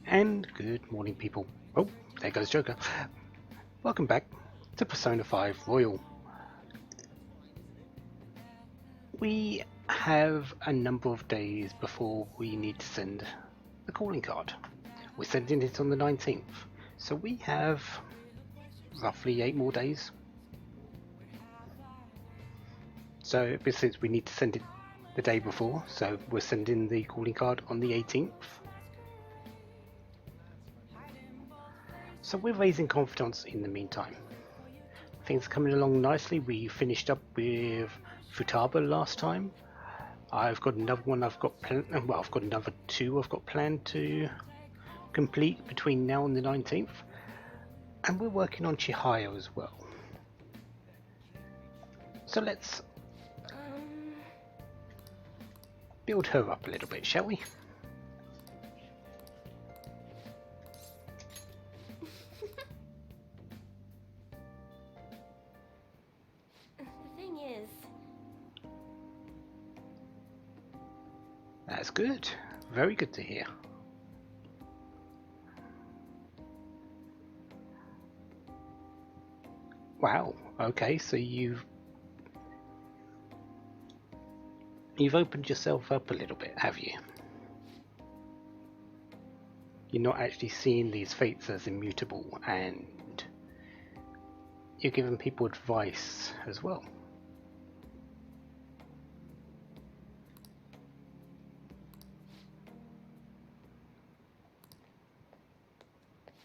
And good morning, people. Oh, there goes Joker. Welcome back to Persona 5 Royal. We have a number of days before we need to send the calling card. We're sending it on the 19th, so we have roughly 8 more days. So, since we need to send it the day before, so we're sending the calling card on the 18th. So we're raising confidence in the meantime. Things are coming along nicely. We finished up with Futaba last time. I've got another one I've got well, I've got another two I've got planned to complete between now and the 19th. And we're working on Chihaya as well. So let's build her up a little bit, shall we? That's good. Very good to hear. Wow. Okay, so you've opened yourself up a little bit, have you? You're not actually seeing these fates as immutable, and you're giving people advice as well.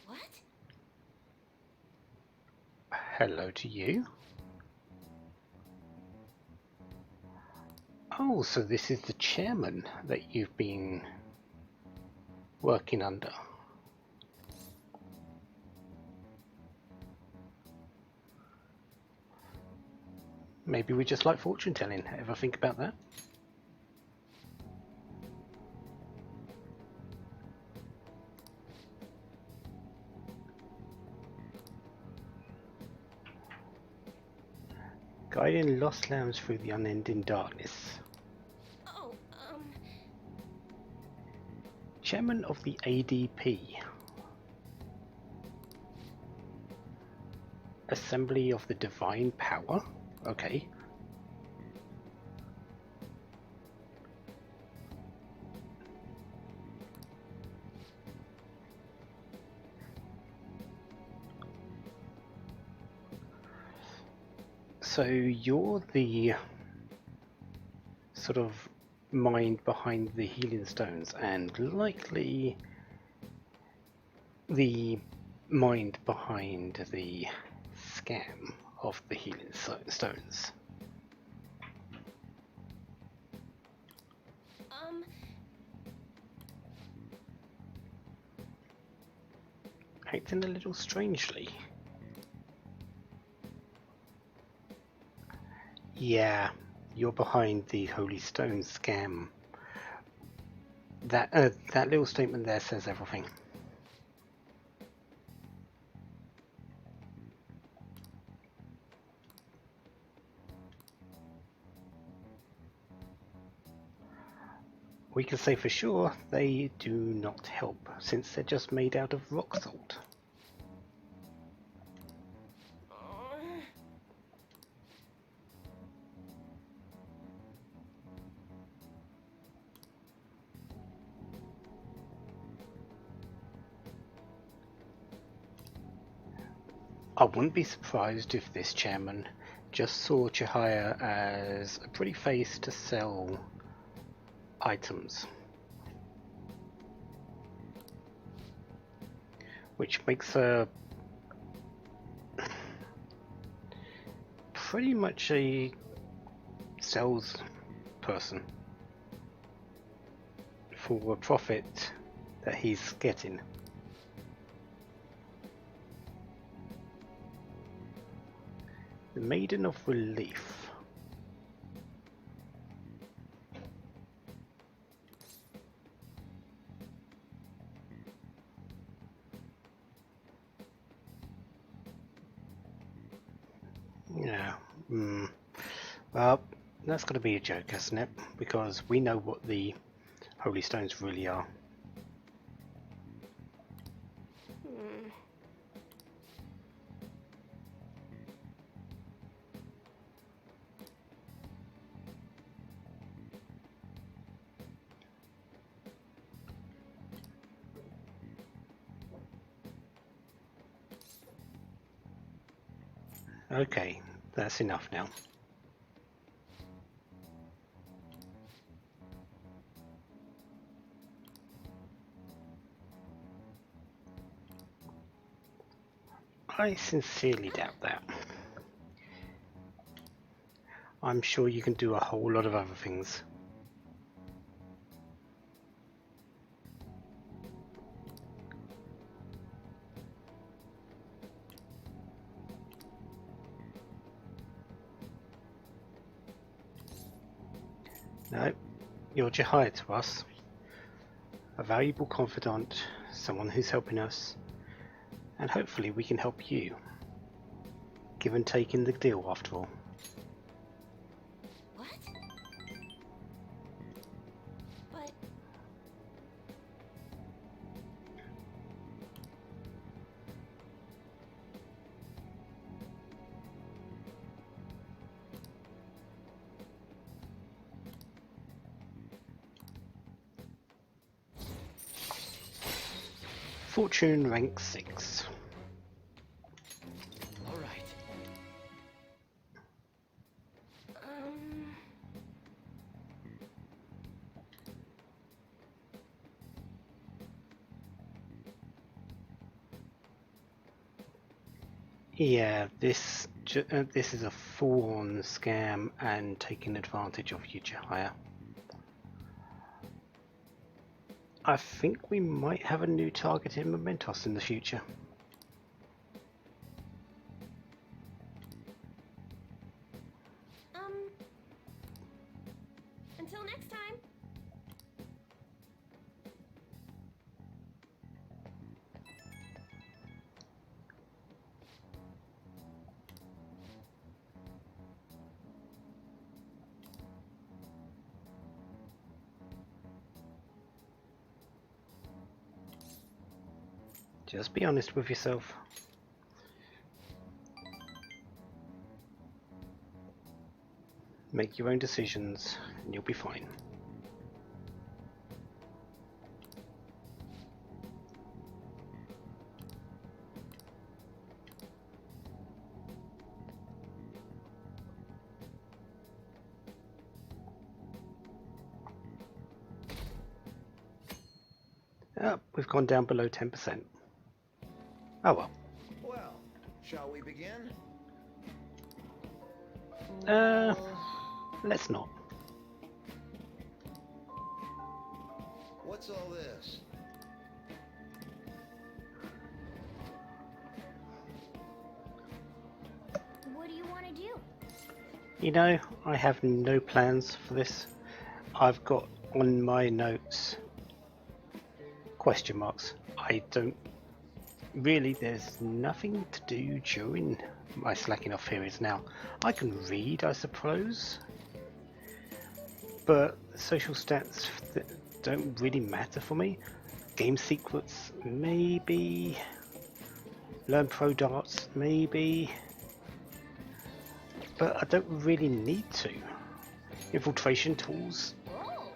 What? Hello to you. Oh, so this is the chairman that you've been working under. Maybe we just like fortune telling. Ever think about that? Guiding lost lambs through the unending darkness. Oh, Chairman of the ADP. Assembly of the Divine Power? Okay. So you're the sort of mind behind the healing stones, and likely the mind behind the scam of the healing stones. Acting a little strangely. Yeah, you're behind the Holy Stone scam. That little statement there says everything. We can say for sure they do not help, since they're just made out of rock salt. I wouldn't be surprised if this chairman just saw Chihaya as a pretty face to sell items, which makes her pretty much a sales person for a profit that he's getting. The Maiden of Relief. Yeah. Well, that's got to be a joke, hasn't it? Because we know what the Holy Stones really are. Okay, that's enough now. I sincerely doubt that. I'm sure you can do a whole lot of other things. No, you're Jihad to us. A valuable confidant, someone who's helping us, and hopefully we can help you. Give and take in the deal, after all. What? But Fortune rank 6. All right. Yeah, this is a full-on scam and taking advantage of you, Jihaya. I think we might have a new target in Mementos in the future. until next time. Just be honest with yourself. Make your own decisions and you'll be fine. We've gone down below 10%. Oh well. Well, shall we begin? Let's not. What's all this? What do you want to do? You know, I have no plans for this. I've got on my notes question marks. I don't really, there's nothing to do during my slacking off periods now. I can read, I suppose, but social stats don't really matter for me. Game secrets, maybe. Learn pro darts, maybe. But I don't really need to. Infiltration tools, Oh,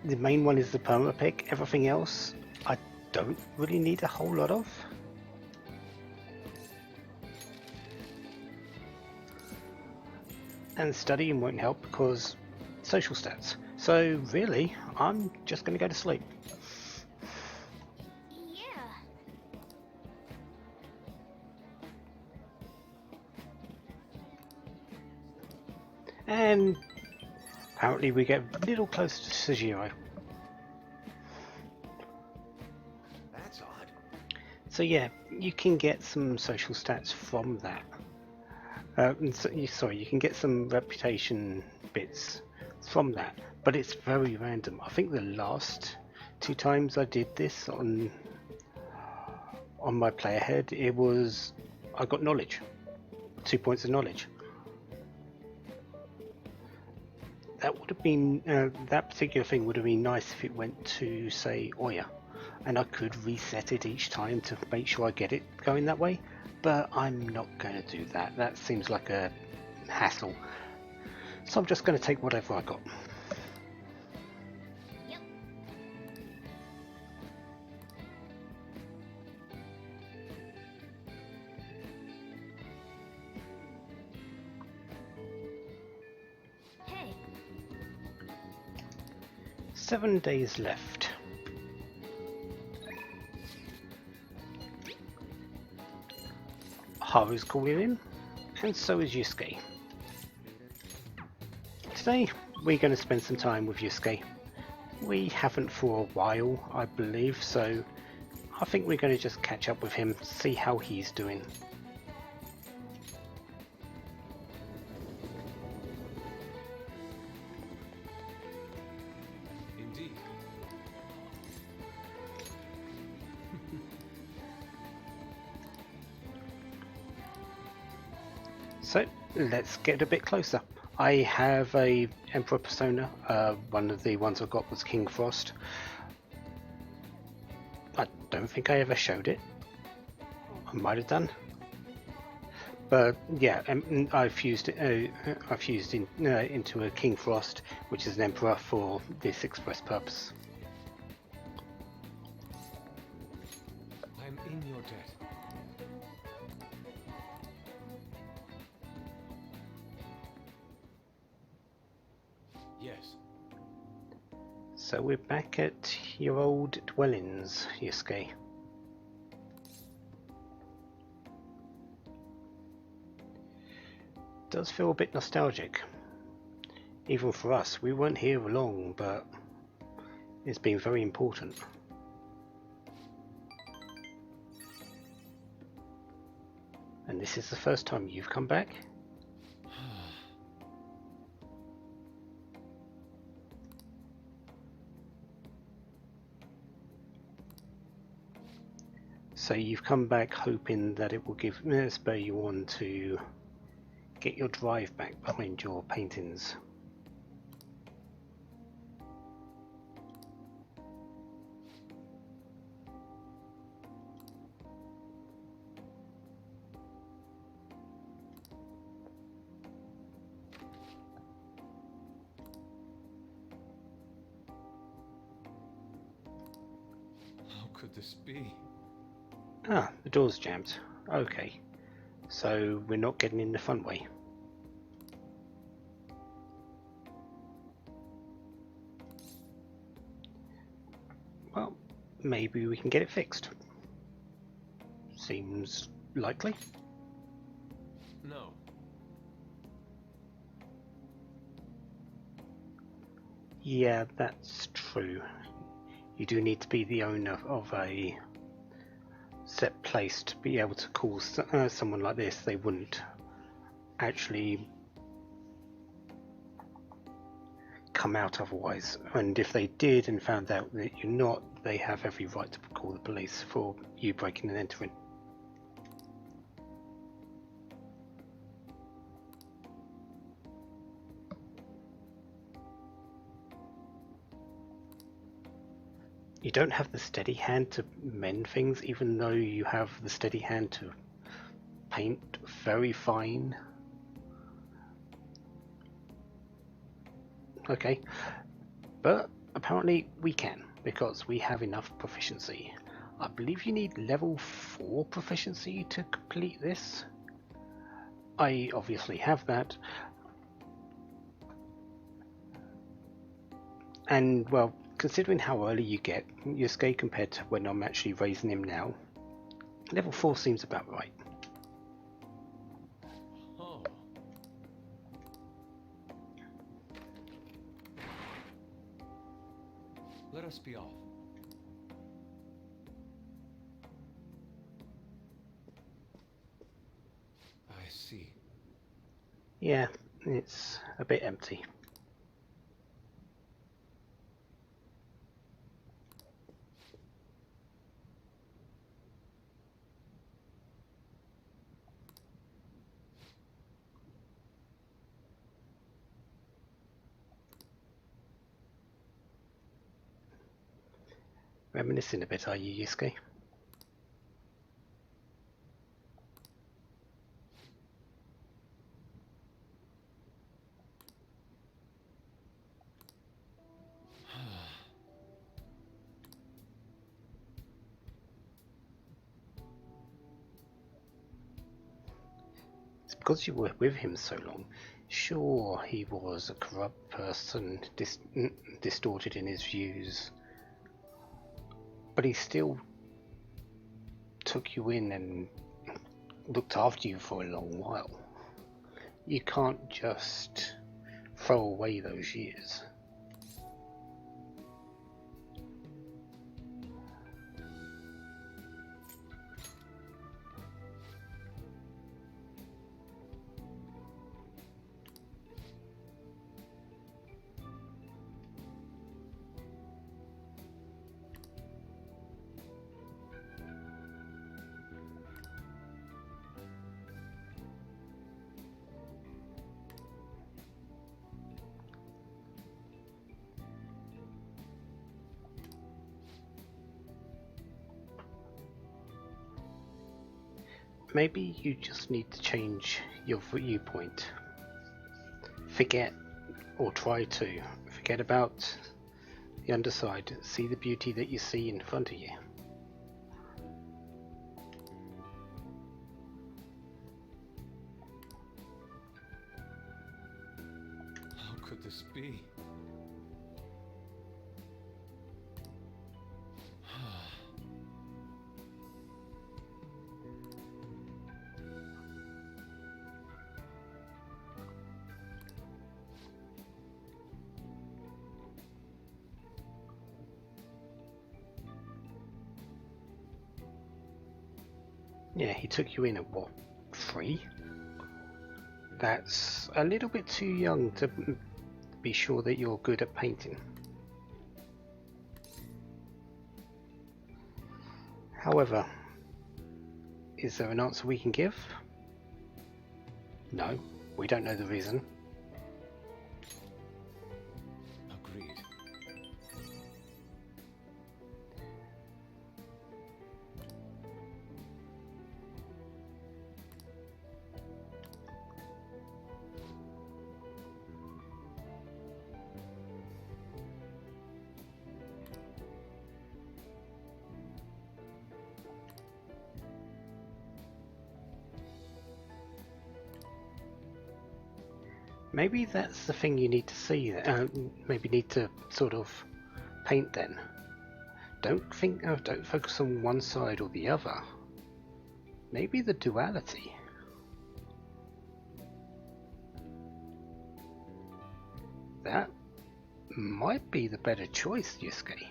the main one is the perma pick. Everything else I don't really need a whole lot of. And studying won't help because social stats. So really, I'm just going to go to sleep. yeah. And apparently we get a little closer to Sejiro. That's odd. So yeah, you can get some social stats from that. Sorry, you can get some reputation bits from that, but it's very random. I think the last 2 times I did this on my player head, I got knowledge, 2 points of knowledge. That would have been that particular thing would have been nice if it went to say Oya, and I could reset it each time to make sure I get it going that way. But I'm not going to do that. That seems like a hassle. So I'm just going to take whatever I got. Yep. 7 days left. Haru's calling in, and so is Yusuke. Today, we're going to spend some time with Yusuke. We haven't for a while, I believe, so I think we're going to just catch up with him, see how he's doing. Indeed. So, let's get a bit closer. I have a Emperor persona. One of the ones I got was King Frost. I don't think I ever showed it. I might have done. But yeah, I've fused it. I've fused into a King Frost, which is an Emperor for this express purpose. I'm in your debt. Yes. So we're back at your old dwellings, Yusuke. Does feel a bit nostalgic. Even for us, we weren't here long, but it's been very important. And this is the first time you've come back? So you've come back hoping that it will give spur you on to get your drive back behind your paintings. How could this be? Ah, the door's jammed. Okay, so we're not getting in the front way. Well, maybe we can get it fixed. Seems likely. No. Yeah, that's true. You do need to be the owner of a set place to be able to call someone like this. They wouldn't actually come out otherwise, and if they did and found out that you're not, they have every right to call the police for you breaking and entering. You don't have the steady hand to mend things, even though you have the steady hand to paint very fine. Okay, but apparently we can, because we have enough proficiency. I believe you need level 4 proficiency to complete this. I obviously have that. And well, considering how early you get Yusuke compared to when I'm actually raising him now, level 4 seems about right. Oh. Let us be off. I see. Yeah, it's a bit empty. Reminiscing a bit, are you, Yusuke? It's because you were with him so long. Sure, he was a corrupt person, distorted in his views, but he still took you in and looked after you for a long while. You can't just throw away those years. Maybe you just need to change your viewpoint. Forget, or try to, forget about the underside. See the beauty that you see in front of you. How could this be? Yeah, he took you in at what, 3? That's a little bit too young to be sure that you're good at painting. However, is there an answer we can give? No, we don't know the reason. Agreed. Maybe that's the thing you need to see. Maybe need to sort of paint then. Don't focus on one side or the other. Maybe the duality. That might be the better choice, Yusuke.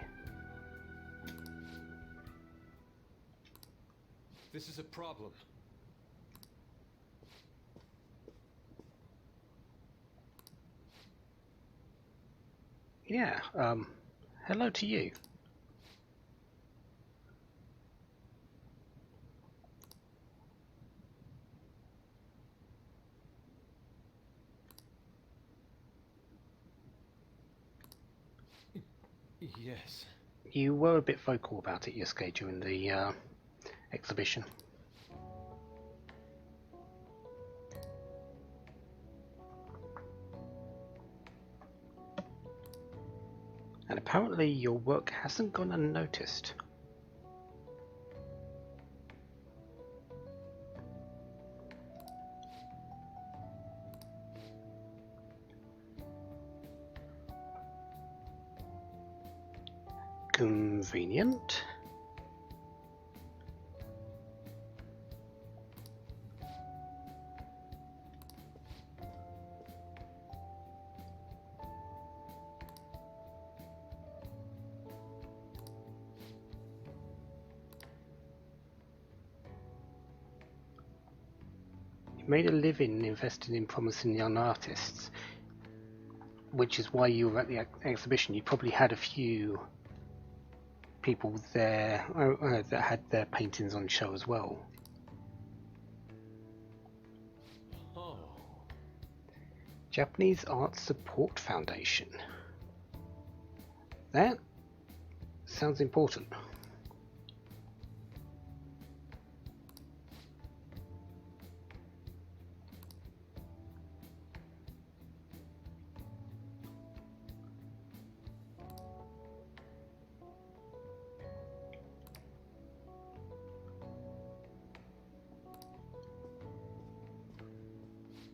This is a problem. Yeah, hello to you. Yes. You were a bit vocal about it, Yusuke, during the exhibition. And apparently your work hasn't gone unnoticed. Convenient. You made a living investing in promising young artists, which is why you were at the exhibition. You probably had a few people there that had their paintings on show as well. Oh. Japanese Art Support Foundation. That sounds important.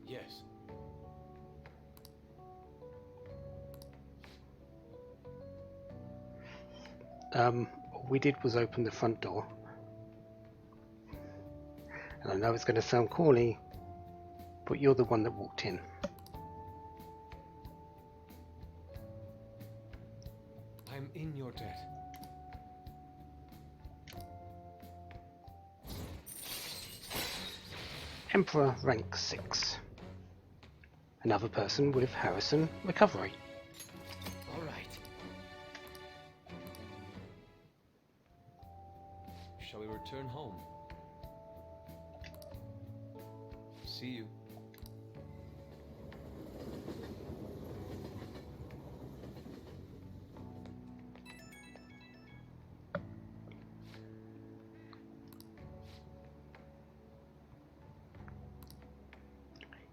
Yes. All we did was open the front door. And I know it's going to sound corny, but you're the one that walked in. I'm in your debt. Emperor rank 6. Another person with Harrison recovery. All right. Shall we return home? See you.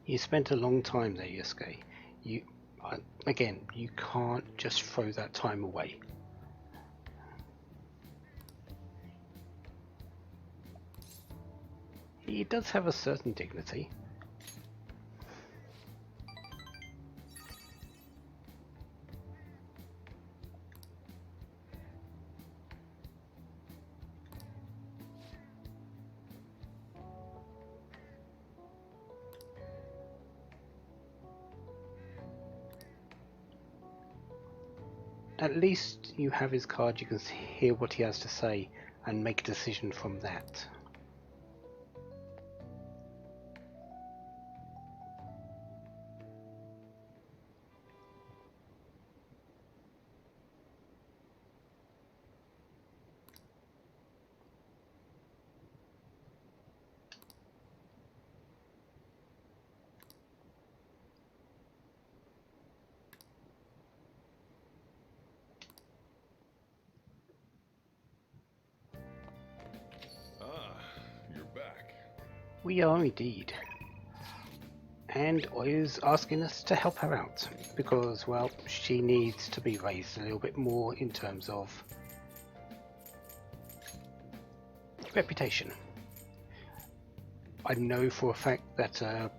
You spent a long time there, Yusuke. Again, you can't just throw that time away. He does have a certain dignity. At least you have his card, you can hear what he has to say and make a decision from that. Ah, you're back. We are indeed. And Oyu's asking us to help her out because, well, she needs to be raised a little bit more in terms of reputation. I know for a fact that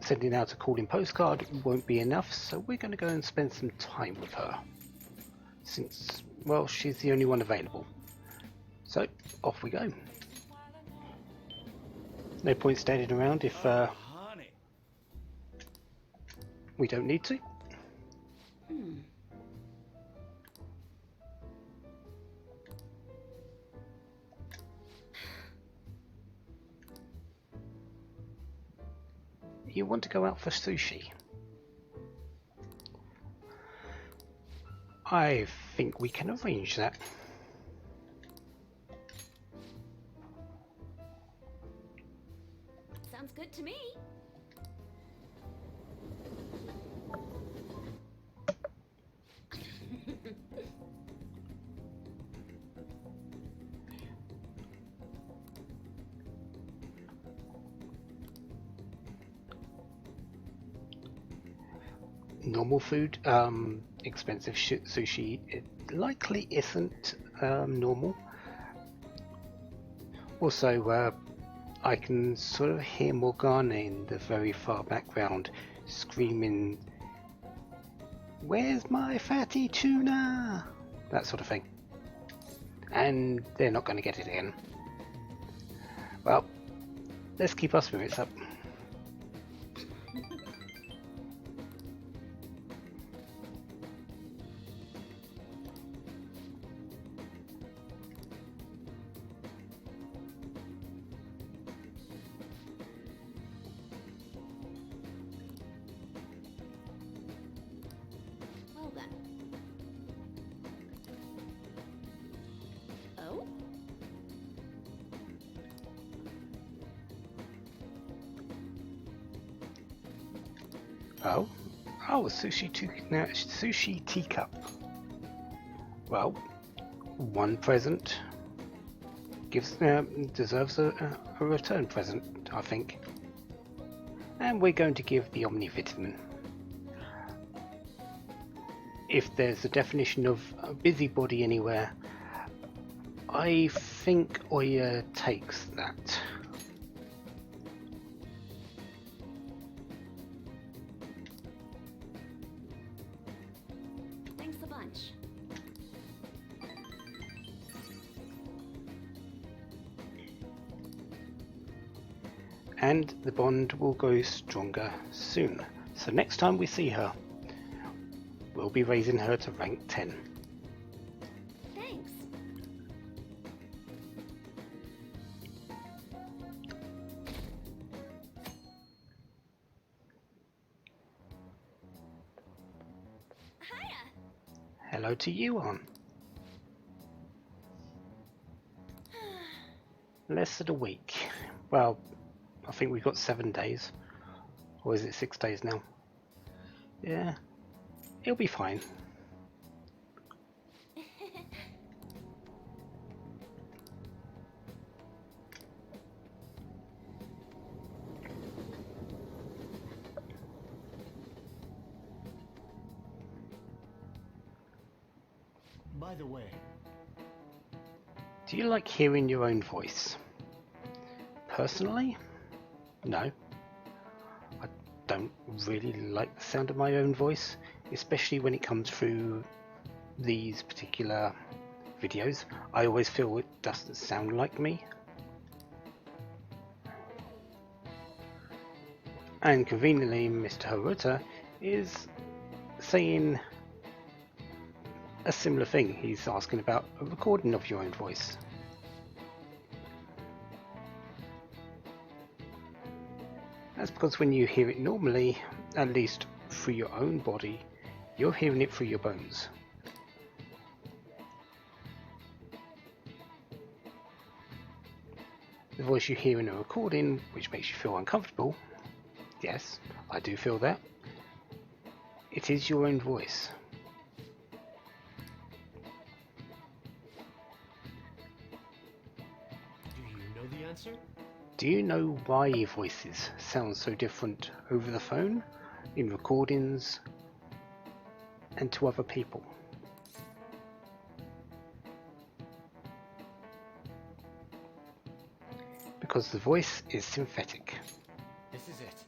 sending out a calling postcard won't be enough, so we're going to go and spend some time with her. Since, well, she's the only one available. So, off we go. No point standing around if Honey. we don't need to. You want to go out for sushi? I think we can arrange that. Sounds good to me. Normal food, expensive sushi, it likely isn't normal. Also, I can sort of hear Morgana in the very far background screaming, "Where's my fatty tuna?" That sort of thing. And they're not going to get it again. Well, let's keep our spirits up. Well then. Oh? Oh, a sushi teacup. Well, one present deserves a return present, I think. And we're going to give the omnivitamin. If there's a definition of a busybody anywhere, I think Oya takes that. Thanks a bunch. And the bond will grow stronger soon. So next time we see her, we'll be raising her to rank 10. Thanks. Hiya. Hello to you, Aunt. Less than a week. Well, I think we've got 7 days. Or is it 6 days now? Yeah. It'll be fine. By the way, Do you like hearing your own voice? Personally, no. I don't really like the sound of my own voice, especially when it comes through these particular videos. I always feel it doesn't sound like me. And conveniently, Mr. Haruta is saying a similar thing. He's asking about a recording of your own voice. That's because when you hear it normally, at least through your own body, you're hearing it through your bones. The voice you hear in a recording, which makes you feel uncomfortable, yes, I do feel that. It is your own voice. do you know the answer? Do you know why voices sound so different over the phone, in recordings, and to other people? Because the voice is synthetic. This is it.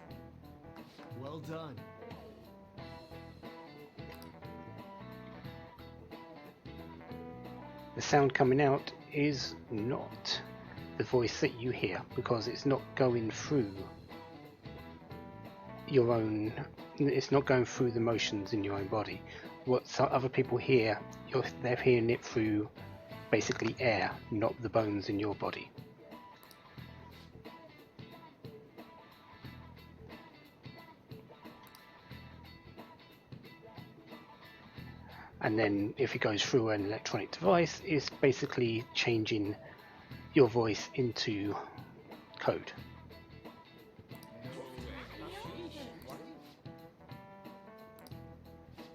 Well done. The sound coming out is not the voice that you hear, because it's not going through your own, it's not going through the motions in your own body. What other people hear, they're hearing it through basically air, not the bones in your body. And then if it goes through an electronic device, it's basically changing your voice into code.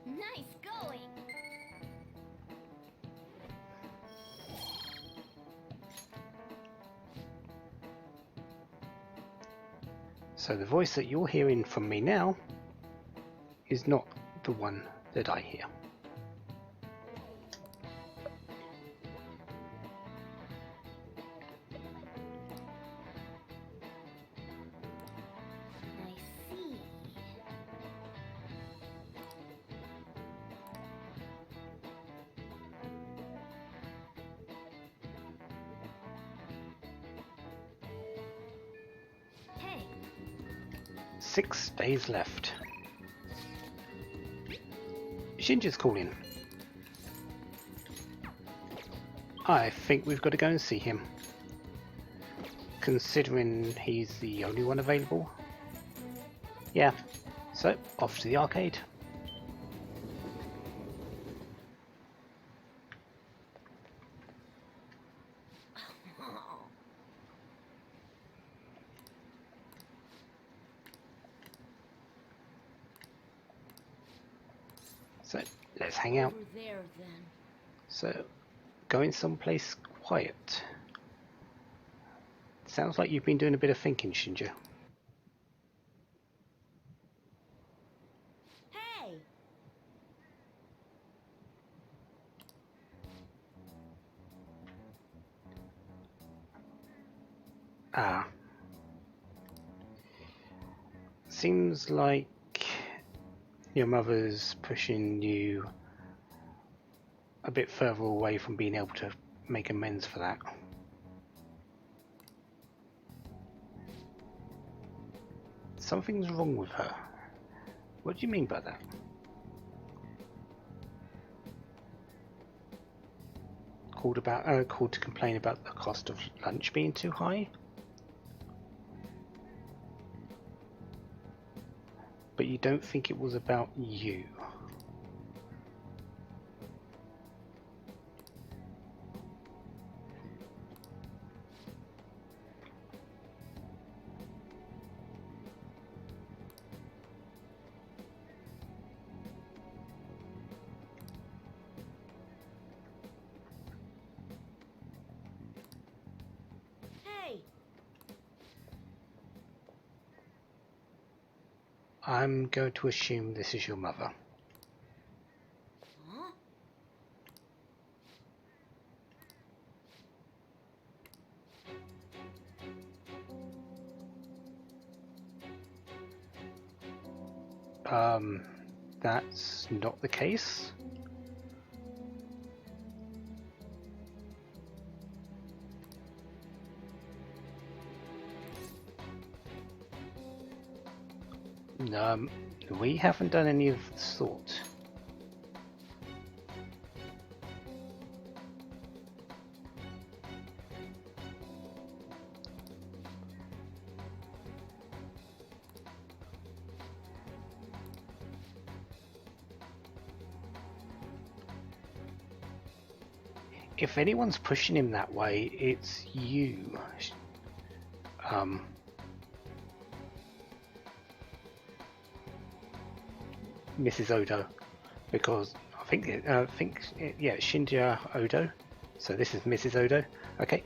Nice going. So the voice that you're hearing from me now is not the one that I hear. I see. Hey, 6 days left. Shinji's calling. I think we've got to go and see him. Considering he's the only one available. Yeah, so off to the arcade. So let's hang out. over there then. So going someplace quiet? Sounds like you've been doing a bit of thinking, Shinja. Hey! Ah. Seems like your mother's pushing you a bit further away from being able to make amends for that. Something's wrong with her. What do you mean by that? Called to complain about the cost of lunch being too high? But you don't think it was about you? Hey! I'm going to assume this is your mother. Huh? That's not the case. We haven't done any of the sort. If anyone's pushing him that way, it's you. Mrs. Odo, because I think yeah, Shinja Odo. So this is Mrs. Odo. Okay.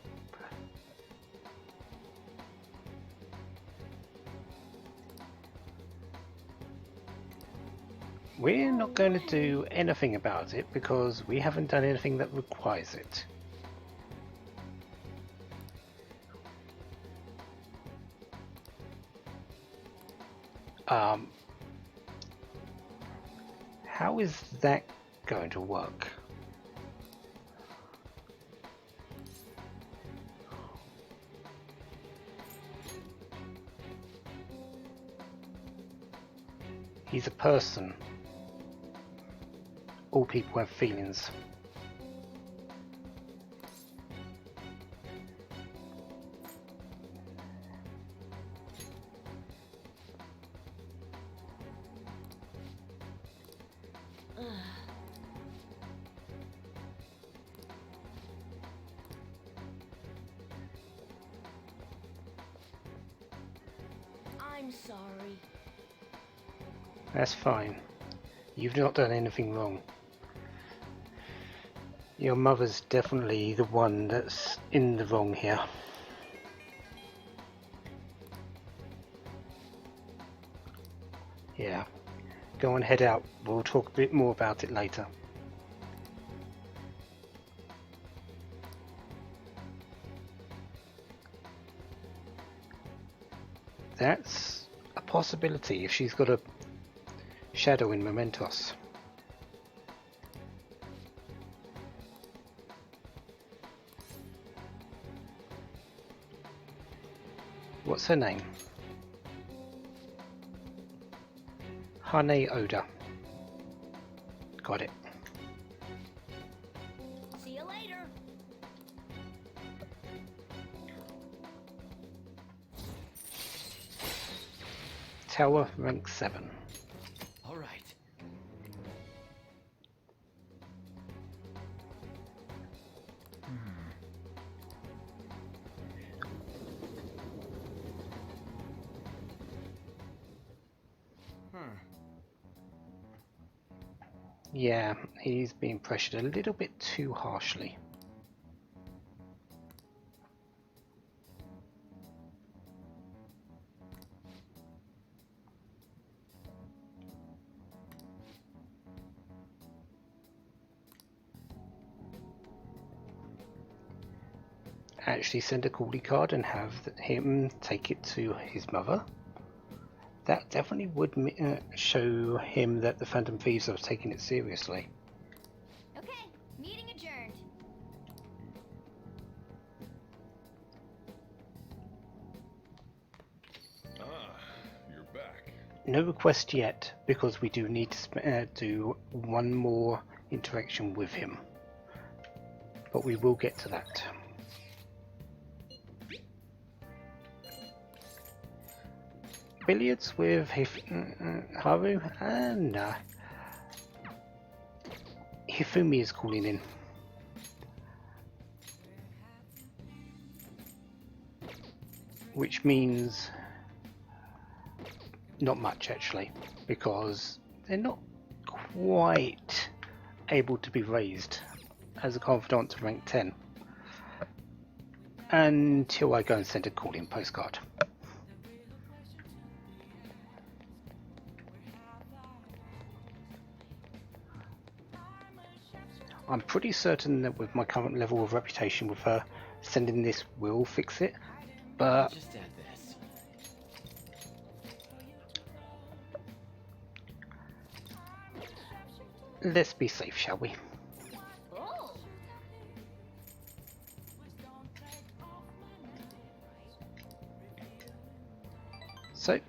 We're not going to do anything about it because we haven't done anything that requires it. How is that going to work? He's a person. All people have feelings. I'm sorry. That's fine. You've not done anything wrong. Your mother's definitely the one that's in the wrong here. Yeah. Go on, head out. We'll talk a bit more about it later. That's a possibility if she's got a shadow in Mementos. What's her name? Hane Oda. Got it. See you later. Tower rank 7. All right. Yeah, he's being pressured a little bit too harshly. actually send a calling card and have him take it to his mother, that definitely would show him that the Phantom Thieves are taking it seriously. Okay, meeting adjourned. Ah, you're back. No request yet, because we do need to do one more interaction with him. But we will get to that. Billiards with Haru? Nah. Hifumi is calling in. Which means not much actually, because they're not quite able to be raised as a confidant to rank 10 until I go and send a call-in postcard. I'm pretty certain that with my current level of reputation with her, sending this will fix it, but Just add this. let's be safe, shall we? Oh, So,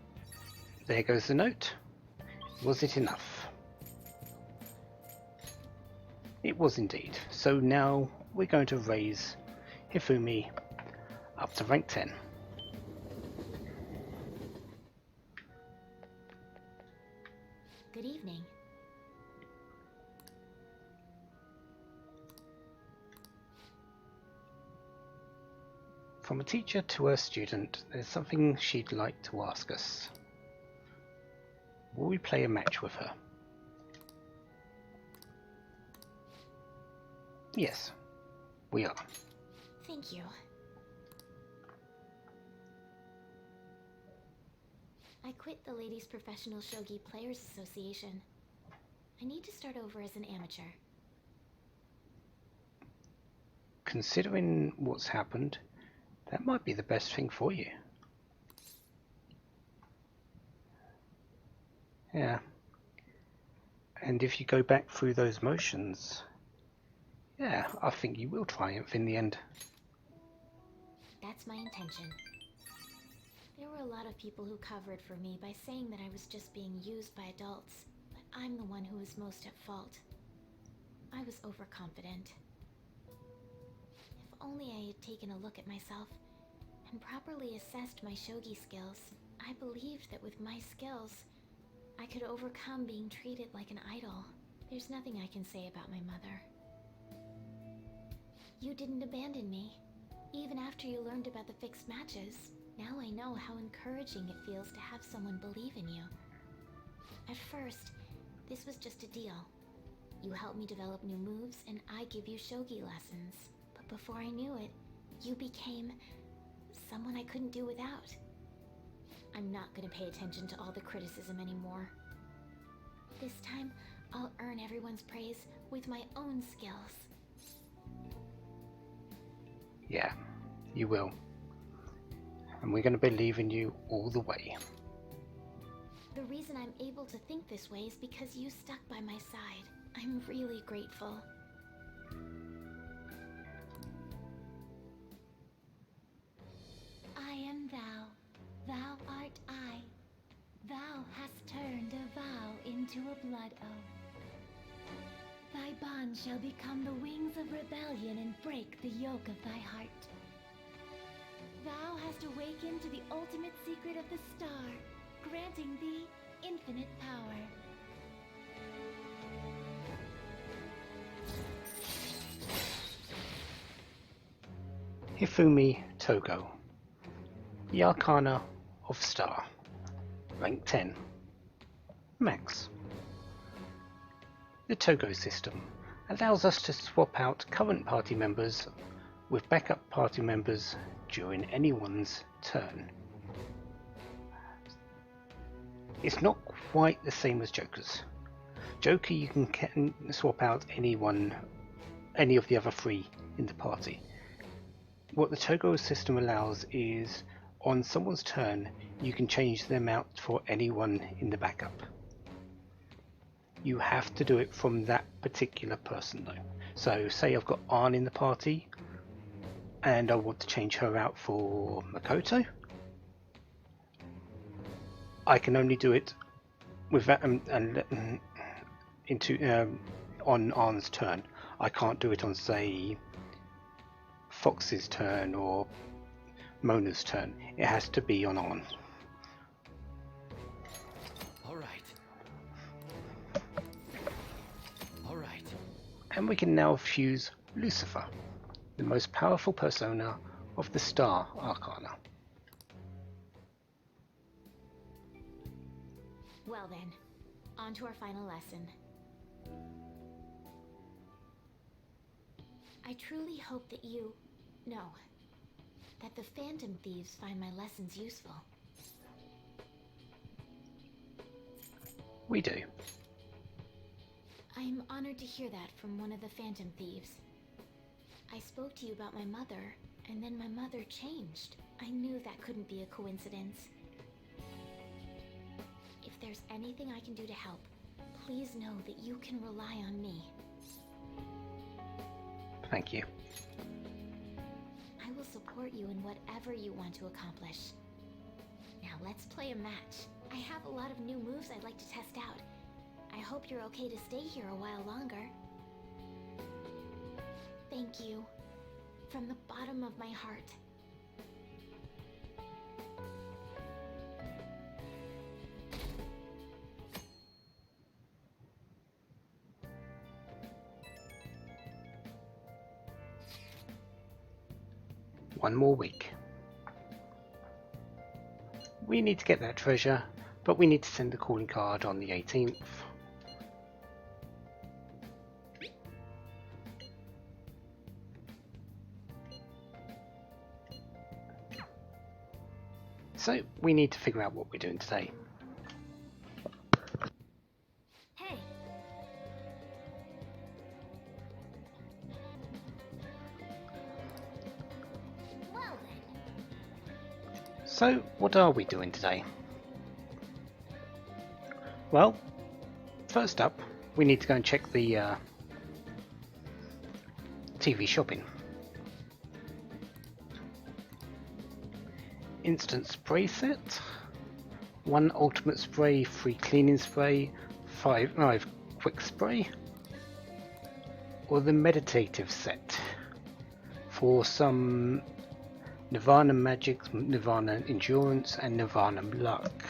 there goes the note. Was it enough? It was indeed. So now we're going to raise Hifumi up to rank 10. good evening. From a teacher to a student, there's something she'd like to ask us. Will we play a match with her? Yes, we are. Thank you. I quit the Ladies Professional Shogi Players Association. I need to start over as an amateur. Considering what's happened, that might be the best thing for you. Yeah. And if you go back through those motions, yeah, I think you will triumph in the end. That's my intention. There were a lot of people who covered for me by saying that I was just being used by adults, but I'm the one who was most at fault. I was overconfident. If only I had taken a look at myself and properly assessed my shogi skills, I believed that with my skills, I could overcome being treated like an idol. There's nothing I can say about my mother. You didn't abandon me, even after you learned about the fixed matches. Now I know how encouraging it feels to have someone believe in you. At first, this was just a deal. You help me develop new moves, and I give you shogi lessons. But before I knew it, you became someone I couldn't do without. I'm not gonna pay attention to all the criticism anymore. This time, I'll earn everyone's praise with my own skills. Yeah, you will. And we're going to believe in you all the way. The reason I'm able to think this way is because you stuck by my side. I'm really grateful. I am thou, thou art I. Thou hast turned a vow into a blood oath. Thy bond shall become the wings of rebellion and break the yoke of thy heart. Thou hast awakened to the ultimate secret of the star, granting thee infinite power. Hifumi Togo, the Arcana of Star, rank 10, max. The Togo system allows us to swap out current party members with backup party members during anyone's turn. It's not quite the same as Joker's. Joker, you can swap out any of the other three in the party. what the Togo system allows is on someone's turn, you can change them out for anyone in the backup. You have to do it from that particular person though. So say I've got Arn in the party and I want to change her out for Makoto. I can only do it with that on Arn's turn. I can't do it on say Fox's turn or Mona's turn. It has to be on Arn. All right. All right. And we can now fuse Lucifer, the most powerful persona of the Star Arcana. Well then, on to our final lesson. I truly hope that that the Phantom Thieves find my lessons useful. We do. I'm honored to hear that from one of the Phantom Thieves. I spoke to you about my mother, and then my mother changed. I knew that couldn't be a coincidence. If there's anything I can do to help, please know that you can rely on me. Thank you. I will support you in whatever you want to accomplish. Now let's play a match. I have a lot of new moves I'd like to test out. I hope you're okay to stay here a while longer. Thank you. From the bottom of my heart. One more week. We need to get that treasure, but we need to send the calling card on the 18th. So we need to figure out what we're doing today. Hey! Well then. So what are we doing today? Well, first up, we need to go and check the TV shopping. Instant spray set, 1 ultimate spray, 3 cleaning spray, 5 quick spray, or the meditative set for some Nirvana magic, Nirvana endurance, and Nirvana luck.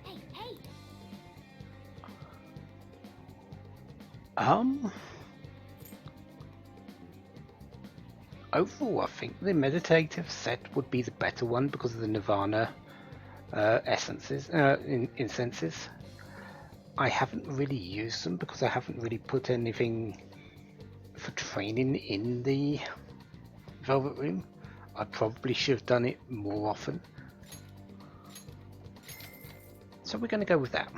Hey! Overall, I think the meditative set would be the better one because of the Nirvana incenses. I haven't really used them because I haven't really put anything for training in the Velvet Room. I probably should have done it more often. So we're going to go with that.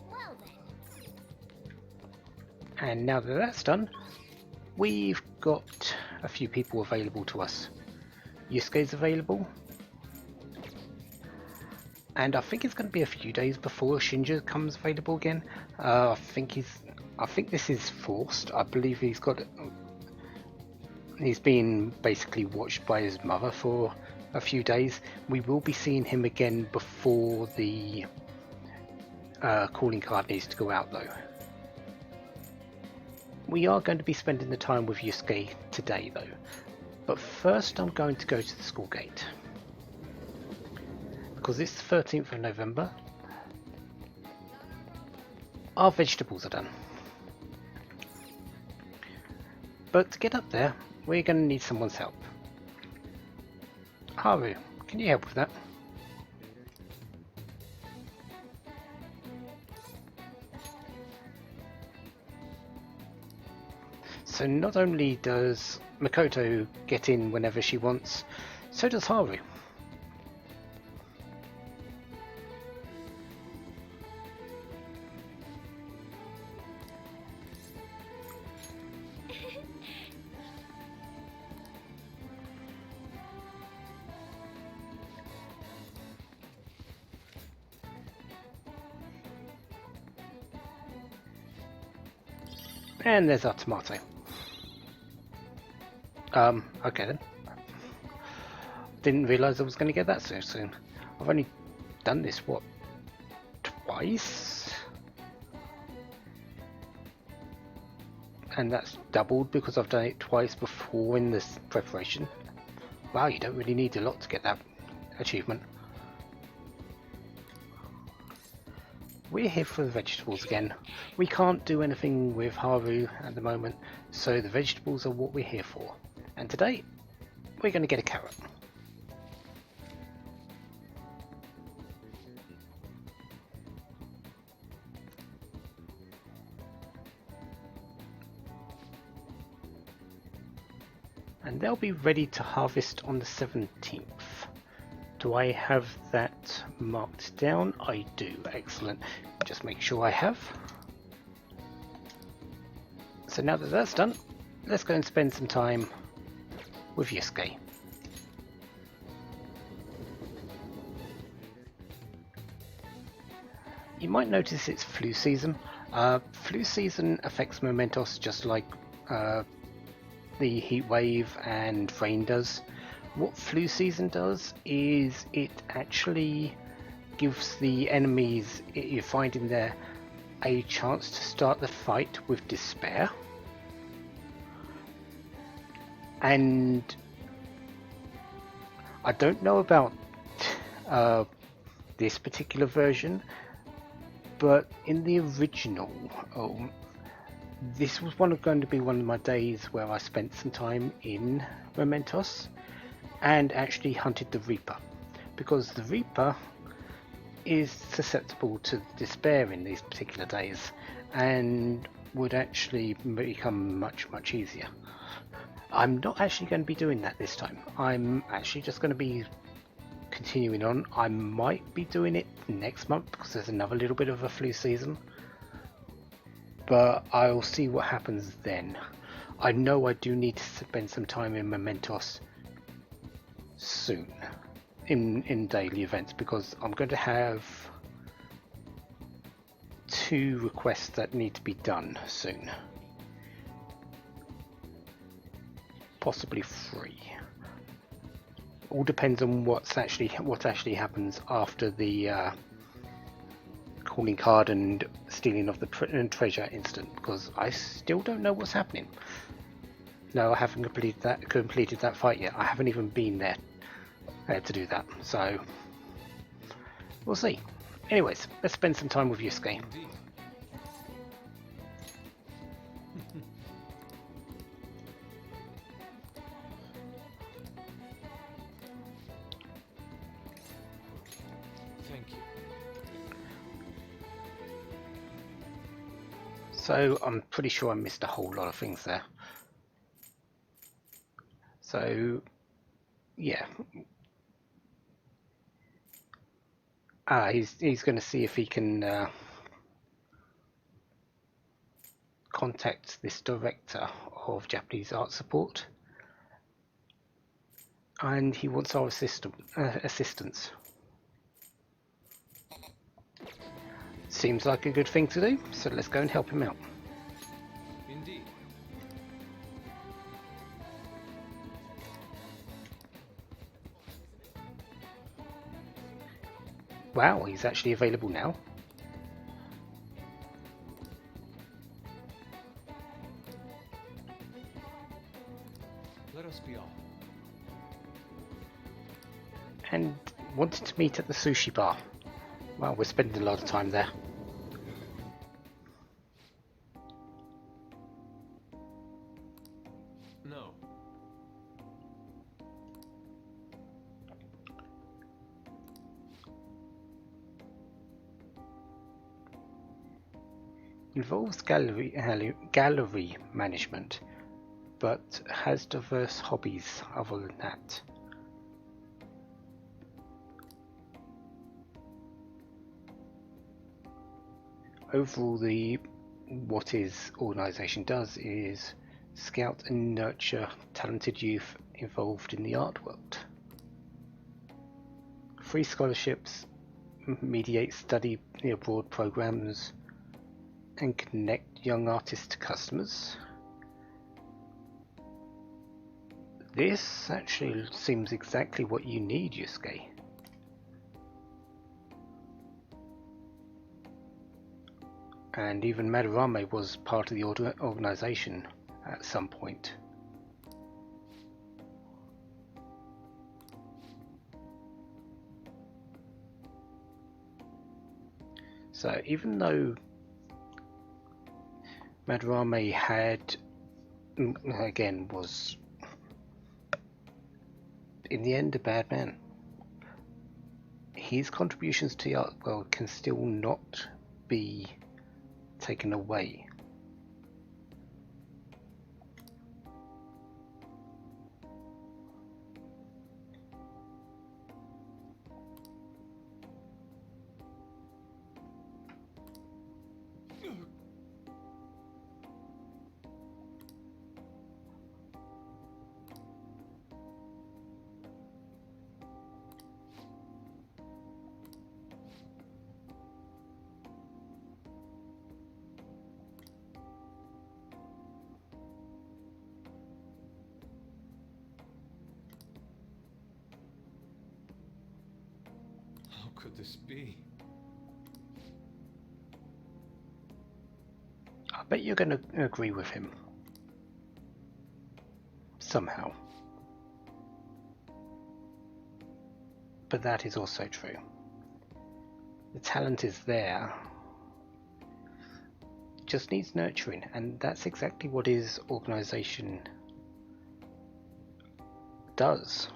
Well then. And now that that's done, we've got a few people available to us. Yusuke's available. And I think it's going to be a few days before Shinja comes available again. I think this is forced. I believe he's been basically watched by his mother for a few days. We will be seeing him again before the calling card needs to go out though. We are going to be spending the time with Yusuke today though. But first I'm going to go to the school gate. Because it's the 13th of November. Our vegetables are done. But to get up there, we're going to need someone's help. Haru, can you help with that? So not only does Makoto get in whenever she wants, so does Haru. And there's our tomato. Okay then. Didn't realise I was going to get that so soon. I've only done this, what, twice? And that's doubled because I've done it twice before in this preparation. Wow, you don't really need a lot to get that achievement. We're here for the vegetables again. We can't do anything with Haru at the moment, so the vegetables are what we're here for. And today, we're going to get a carrot. And they'll be ready to harvest on the 17th. Do I have that marked down? I do. Excellent. Just make sure I have. So now that that's done, let's go and spend some time with Yusuke. You might notice it's flu season. Flu season affects Mementos just like the heat wave and rain does. What flu season does is it actually gives the enemies you find in there a chance to start the fight with despair. And I don't know about this particular version, but in the original, this was going to be one of my days where I spent some time in Mementos and actually hunted the Reaper, because the Reaper is susceptible to despair in these particular days and would actually become much easier. I'm not actually going to be doing that this time. I'm actually just going to be continuing on. I might be doing it next month because there's another little bit of a flu season, but I'll see what happens then. I know I do need to spend some time in Mementos soon in daily events, because I'm going to have 2 requests that need to be done soon, possibly 3. All depends on what actually happens after the calling card and stealing of the treasure incident, because I still don't know what's happening. No, I haven't completed that fight yet. I haven't even been there to do that, so we'll see. Anyways, let's spend some time with Yusuke. Indeed. Thank you. So I'm pretty sure I missed a whole lot of things there. So yeah. He's going to see if he can contact this director of Japanese art support, and he wants our assistance. Seems like a good thing to do, so let's go and help him out. Indeed. Wow, he's actually available now. Let us be off. And wanted to meet at the sushi bar. Well, we're spending a lot of time there. No. Involves gallery management, but has diverse hobbies other than that. Overall, what his organisation does is scout and nurture talented youth involved in the art world. Free scholarships, mediate study abroad programs, and connect young artists to customers. This actually seems exactly what you need, Yusuke. And even Madarame was part of the organization at some point. So even though Madarame had, again, was in the end a bad man, his contributions to the art world can still not be taken away. How could this be? I bet you're going to agree with him. Somehow. But that is also true. The talent is there. Just needs nurturing, and that's exactly what his organization does.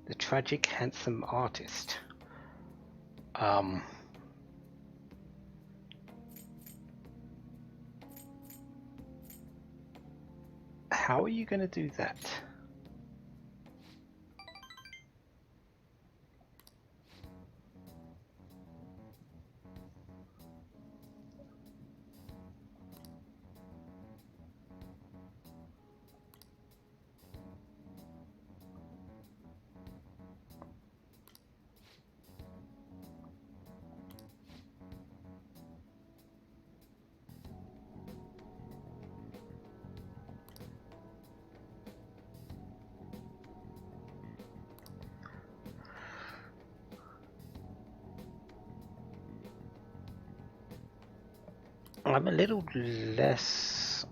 The tragic, handsome artist. How are you going to do that? I'm a little less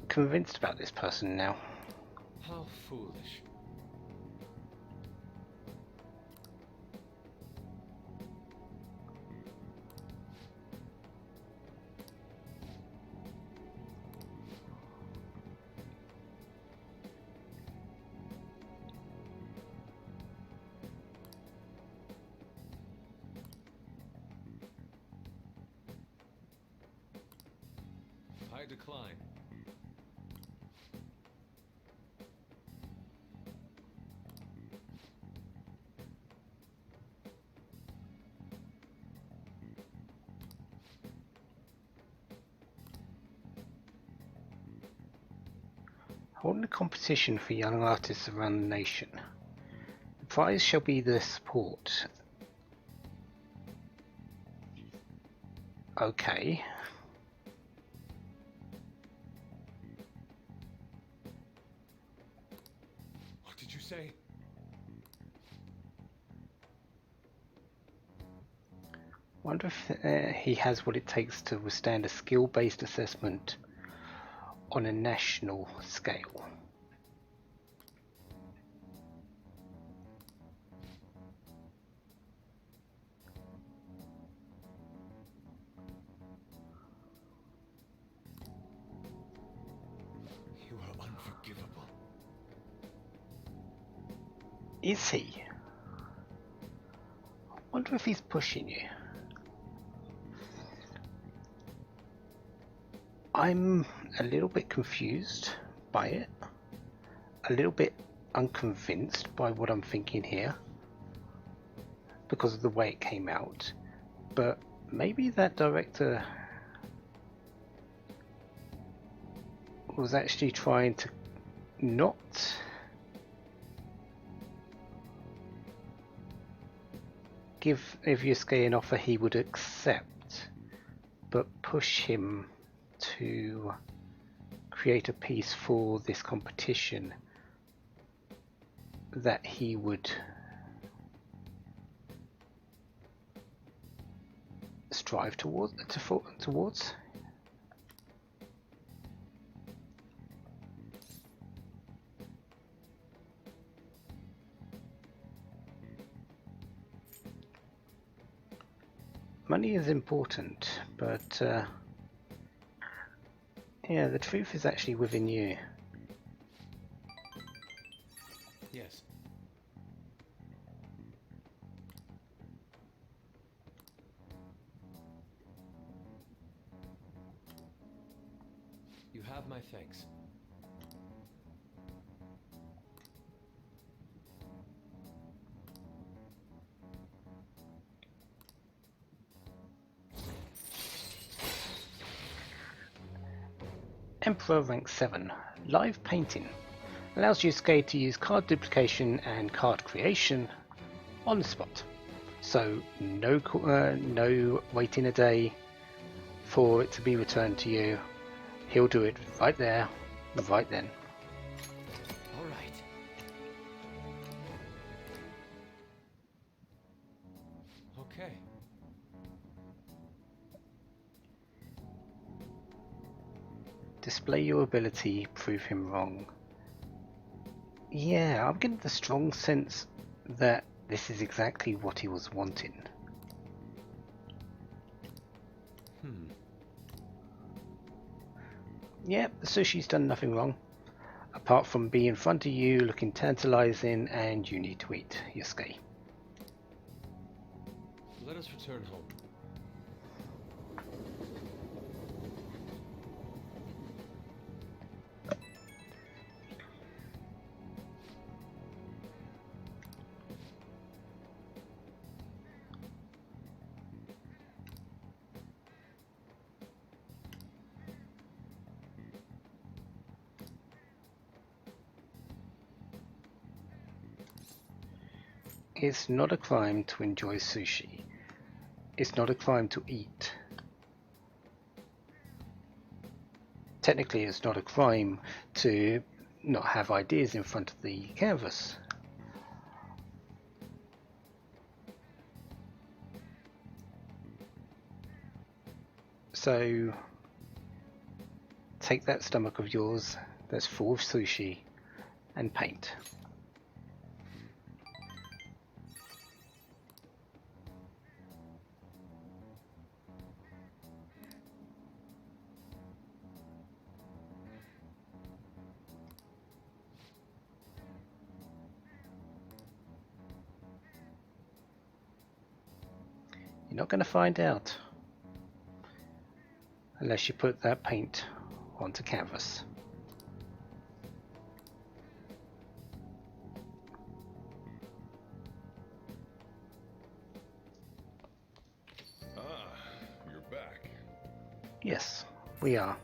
convinced about this person now. How foolish. I decline. Holding a competition for young artists around the nation. The prize shall be the support. Okay. What did you say? Wonder if he has what it takes to withstand a skill-based assessment on a national scale. You are unforgivable. Is he? Wonder if he's pushing you. I'm a little bit confused by it. A little bit unconvinced by what I'm thinking here. Because of the way it came out. But maybe that director was actually trying to not give Yusuke an offer he would accept, but push him to create a piece for this competition that he would strive towards. Money is important, but yeah, the truth is actually within you. Yes. You have my thanks. Emperor rank 7. Live painting. Allows Yusuke to use card duplication and card creation on the spot. So no waiting a day for it to be returned to you. He'll do it right there, right then. All right. Okay. Display your ability, prove him wrong. Yeah, I'm getting the strong sense that this is exactly what he was wanting. Yeah, the sushi's done nothing wrong, apart from being in front of you, looking tantalizing, and you need to eat, Yusuke. Let us return home. It's not a crime to enjoy sushi. It's not a crime to eat. Technically, it's not a crime to not have ideas in front of the canvas. So, take that stomach of yours that's full of sushi and paint. You're not going to find out unless you put that paint onto canvas. Ah, you're back. Yes, we are.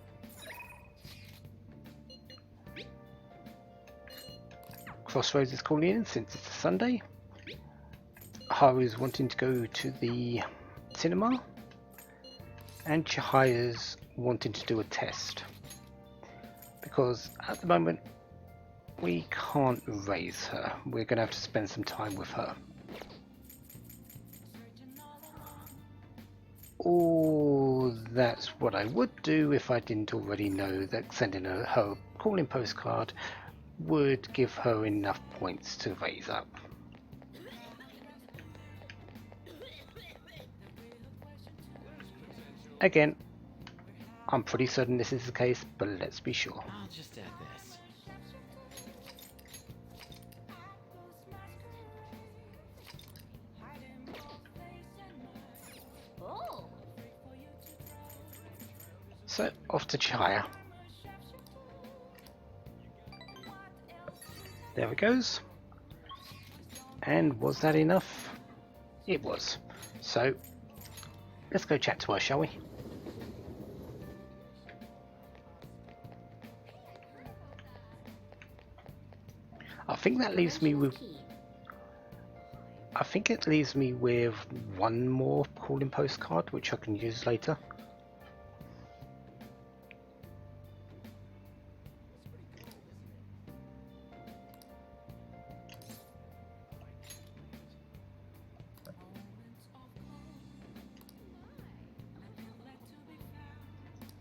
Crossroads is calling in since it's a Sunday. Haru's wanting to go to the cinema, and Chihire's wanting to do a test, because at the moment we can't raise her. We're going to have to spend some time with her. Oh, that's what I would do if I didn't already know that sending her a calling postcard would give her enough points to raise up. Again, I'm pretty certain this is the case, but let's be sure. I'll just add this. Oh! So, off to Chihire. There it goes. And was that enough? It was. So, let's go chat to her, shall we? think that leaves me with. Dimensional key. I think it leaves me with one more calling postcard, which I can use later.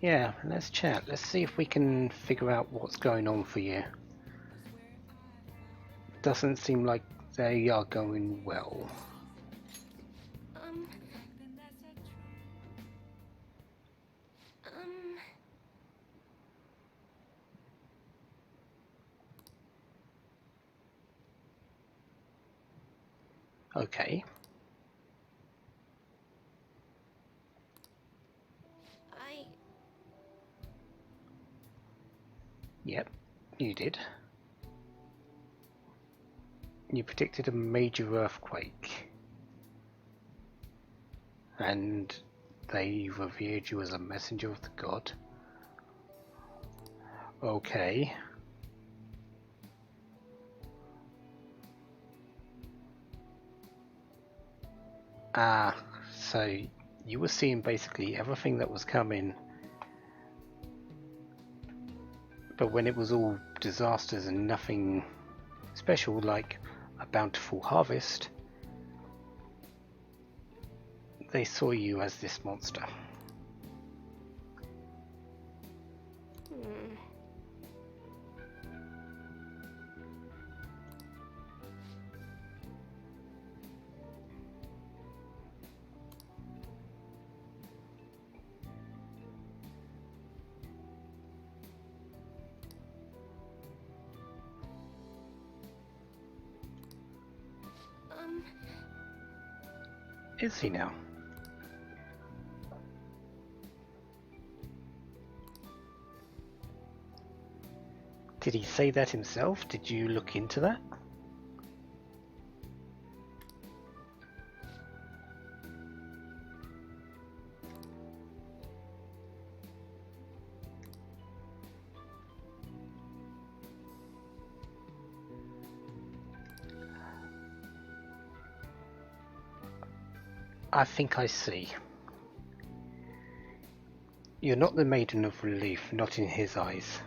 Yeah, let's chat. Let's see if we can figure out what's going on for you. Doesn't seem like they are going well. Um... Okay. Yep, you did. You predicted a major earthquake. And they revered you as a messenger of the god. Okay. Ah, so you were seeing basically everything that was coming, but when it was all disasters and nothing special like a bountiful harvest, they saw you as this monster. Is he now? Did he say that himself? Did you look into that? I think I see. You're not the maiden of relief, not in his eyes.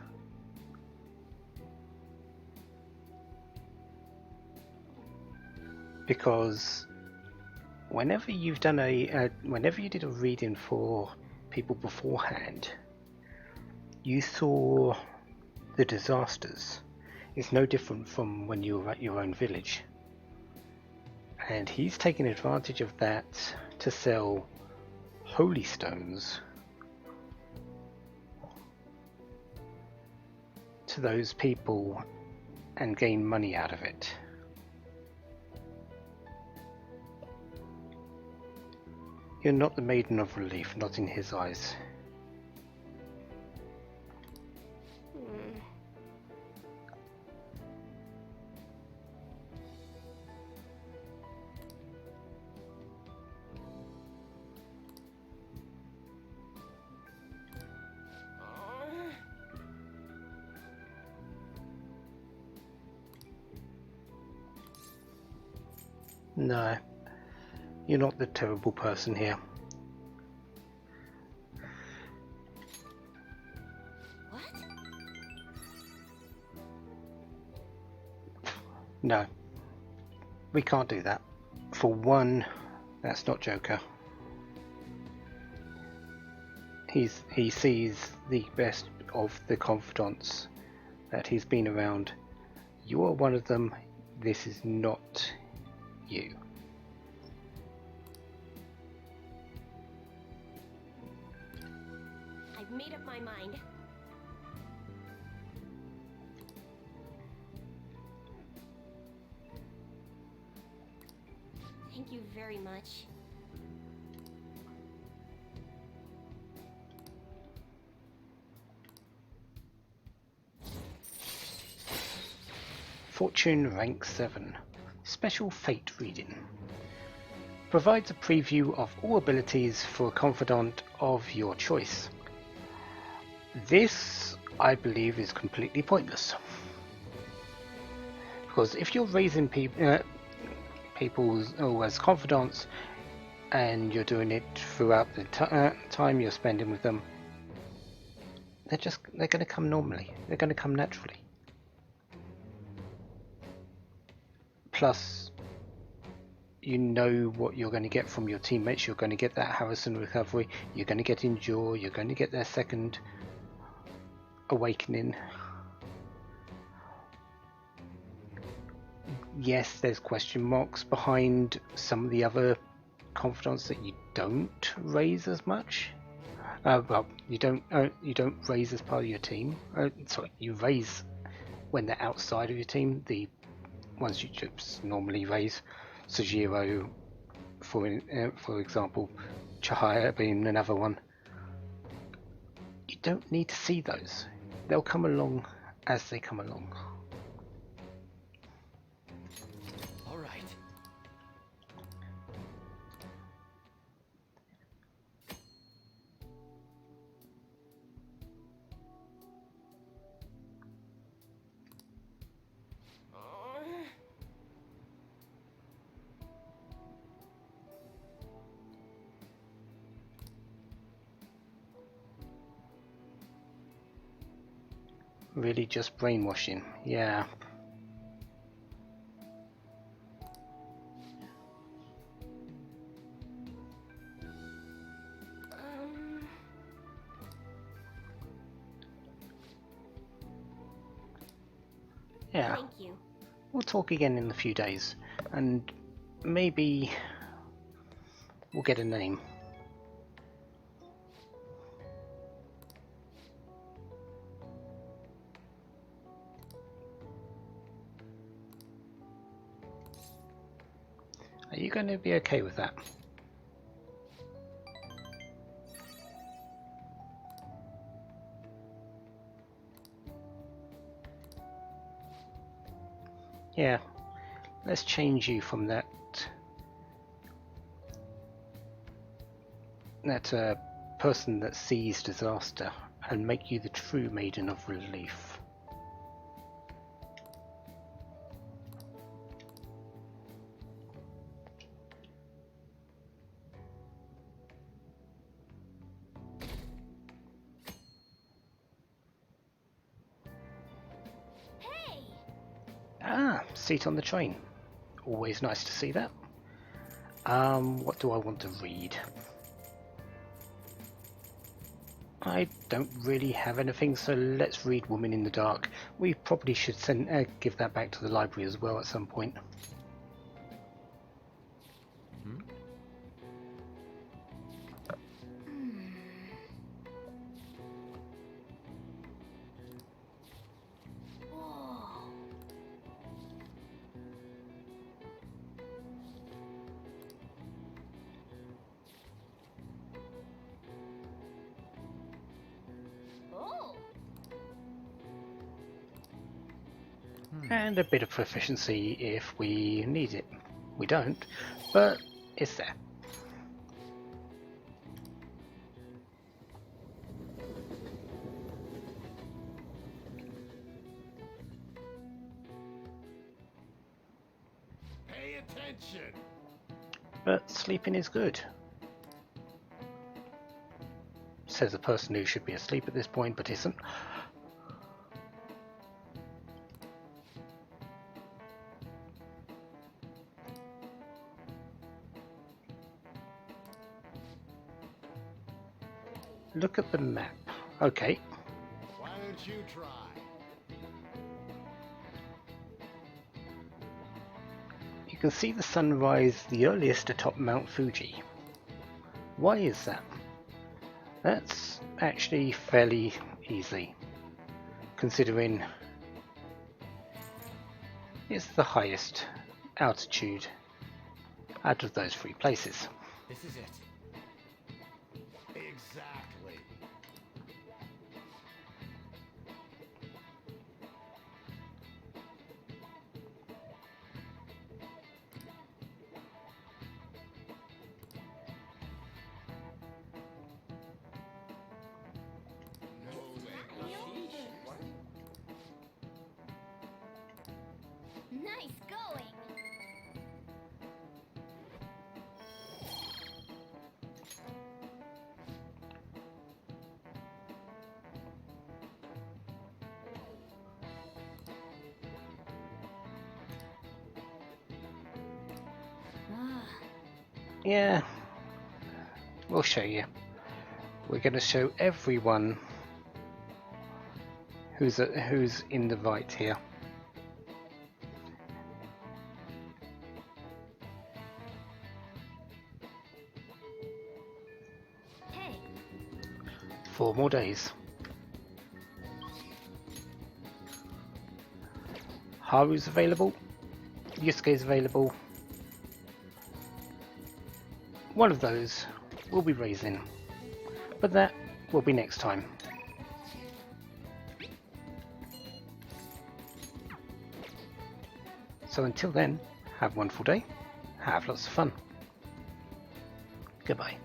Because whenever you've done whenever you did a reading for people beforehand, you saw the disasters. It's no different from when you were at your own village. And he's taken advantage of that to sell holy stones to those people and gain money out of it. You're not the maiden of relief, not in his eyes. No, you're not the terrible person here. What? No, we can't do that. For one, that's not Joker. He sees the best of the confidants that he's been around. You are one of them. This is not you. I've made up my mind. Thank you very much. Fortune rank 7. Special fate reading. Provides a preview of all abilities for a confidant of your choice. This, I believe, is completely pointless. Because if you're raising people as confidants, and you're doing it throughout the time you're spending with them, they're going to come normally. They're going to come naturally. Plus, you know what you're going to get from your teammates. You're going to get that Harrison recovery. You're going to get Endure. You're going to get their second awakening. Yes, there's question marks behind some of the other confidants that you don't raise as much. Well, you don't raise as part of your team. Sorry, you raise when they're outside of your team. The ones you just normally raise, Sojiro, for example, Chihaya being another one. You don't need to see those. They'll come along as they come along. All right. Really just brainwashing, yeah. Yeah. Thank you. We'll talk again in a few days, and maybe we'll get a name. Are you going to be okay with that? Yeah, let's change you from that person that sees disaster and make you the true maiden of relief. Hey! Ah, seat on the train. Always nice to see that. What do I want to read? I don't really have anything, so let's read Woman in the Dark. We probably should give that back to the library as well at some point. Whoa. Oh. And a bit of proficiency if we need it. We don't, but it's there. Pay attention. But sleeping is good. Says a person who should be asleep at this point but isn't. Look at the map. Okay. Why don't you try? You can see the sunrise the earliest atop Mount Fuji. Why is that? That's actually fairly easy, considering it's the highest altitude out of those three places. This is it. Exactly. Yeah, we'll show you. We're going to show everyone who's in the right here. Hey, 4 more days. Haru's available. Yusuke's available. One of those will be raising, but that will be next time. So until then, have a wonderful day, have lots of fun. Goodbye.